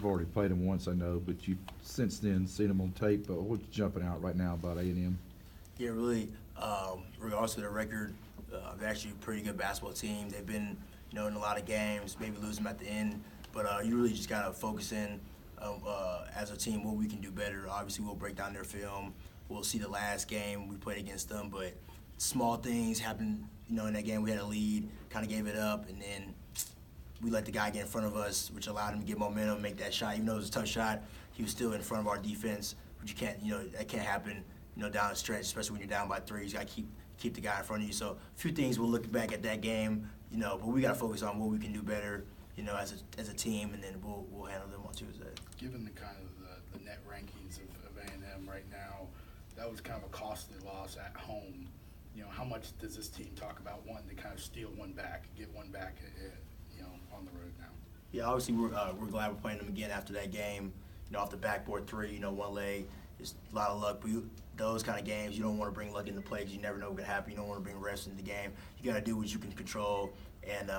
You've already played them once, I know, but you've since then seen them on tape. But what's jumping out right now about A&M? Yeah, really, regardless of their record, they're actually a pretty good basketball team. They've been, in a lot of games, maybe lose them at the end, but you really just gotta focus in as a team what we can do better. Obviously, we'll break down their film. We'll see the last game we played against them, but small things happened. In that game we had a lead, kind of gave it up, and then we let the guy get in front of us, which allowed him to get momentum, make that shot. Even though it was a tough shot, he was still in front of our defense, but you can't, that can't happen, down the stretch, especially when you're down by 3. You got to keep the guy in front of you. So a few things we'll look back at that game, but we got to focus on what we can do better, as a team, and then we'll handle them on Tuesday. Given the kind of the net rankings of A&M right now, that was kind of a costly loss at home. How much does this team talk about wanting to kind of steal one back, get one back, on the road now? Yeah, obviously we're glad we're playing them again after that game. Off the backboard 3, one leg, it's a lot of luck. But those kind of games, you don't want to bring luck into play because you never know what can happen. You don't want to bring refs into the game. You got to do what you can control. And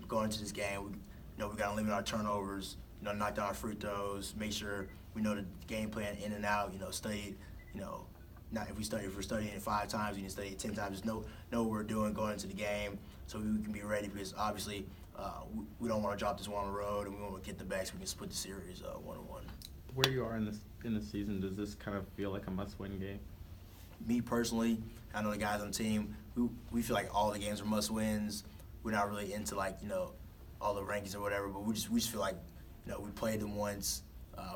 going into this game, we got to limit our turnovers. Knock down our free throws. Make sure we know the game plan in and out. Study. Not if we're studying it 5 times, we can study it 10 times. Just know what we're doing going into the game, so we can be ready. Because obviously, we don't want to drop this one on the road, and we want to get the back so we can split the series 1-1. Where you are in the season, does this kind of feel like a must-win game? Me personally, I know the guys on the team. We feel like all the games are must-wins. We're not really into all the rankings or whatever, but we just feel like we played them once.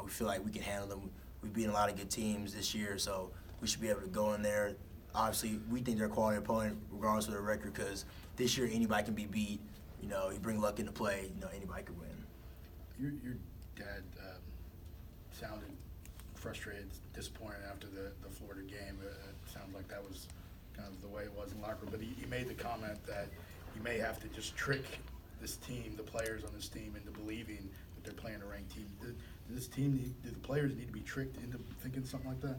We feel like we can handle them. We've beaten a lot of good teams this year, so we should be able to go in there. Obviously, we think they're a quality opponent regardless of their record, because this year anybody can be beat. You bring luck into play, anybody could win. Your dad sounded frustrated, disappointed after the Florida game. It sounds like that was kind of the way it was in the locker room. But he made the comment that he may have to just trick this team, the players on this team, into believing that they're playing a ranked team. Do the players need to be tricked into thinking something like that?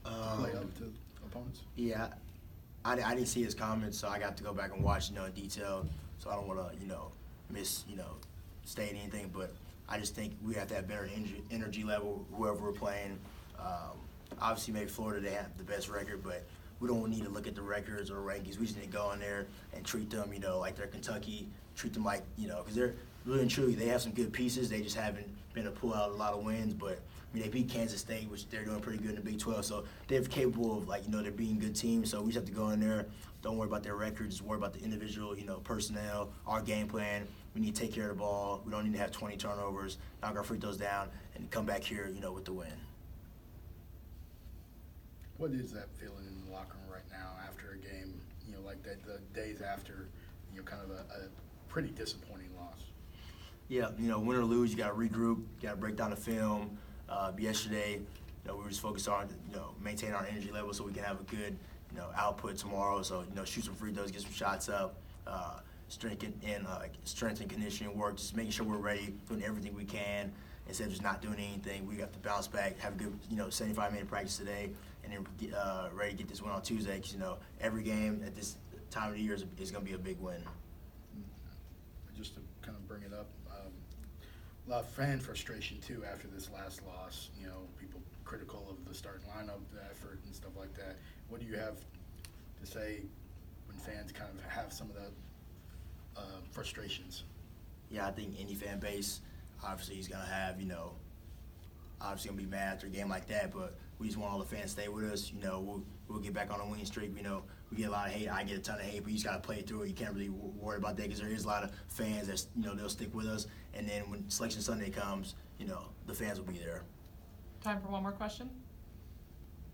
To play up to opponents? Yeah, I didn't see his comments, so I got to go back and watch, in detail. So I don't want to, state anything, but I just think we have to have better energy level, whoever we're playing. Obviously, maybe Florida, they have the best record, but we don't need to look at the records or rankings. We just need to go in there and treat them, like they're Kentucky, treat them like, because they're really and truly, they have some good pieces. They just haven't been able to pull out a lot of wins, but they beat Kansas State, which they're doing pretty good in the Big 12. So they're capable of, they're being good teams. So we just have to go in there. Don't worry about their records. Just worry about the individual, personnel, our game plan. We need to take care of the ball. We don't need to have 20 turnovers, knock our free throws down, and come back here, with the win. What is that feeling in the locker room right now after a game, like that, the days after, kind of a pretty disappointing loss? Yeah, win or lose, you got to regroup, you got to break down the film. Yesterday, we were just focused on, maintain our energy level so we can have a good, output tomorrow. So, shoot some free throws, get some shots up, strength and conditioning work, just making sure we're ready, doing everything we can instead of just not doing anything. We got to bounce back, have a good, 75-minute practice today, and then get ready to get this win on Tuesday. Because every game at this time of the year is going to be a big win. Just to kind of bring it up, a lot of fan frustration too after this last loss. People critical of the starting lineup, the effort, and stuff like that. What do you have to say when fans kind of have some of the frustrations? Yeah, I think any fan base obviously is gonna have, obviously gonna be mad after a game like that. But we just want all the fans to stay with us. We'll get back on a winning streak. We get a lot of hate. I get a ton of hate, but you just gotta play through it. You can't really worry about that because there is a lot of fans that they'll stick with us. And then when Selection Sunday comes, the fans will be there. Time for one more question.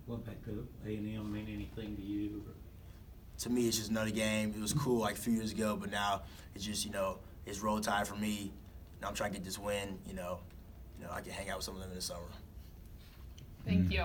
What back to A&M mean anything to you? To me, it's just another game. It was cool like a few years ago, but now it's just it's roll tide for me. I'm trying to get this win. I can hang out with some of them in the summer. Thank you.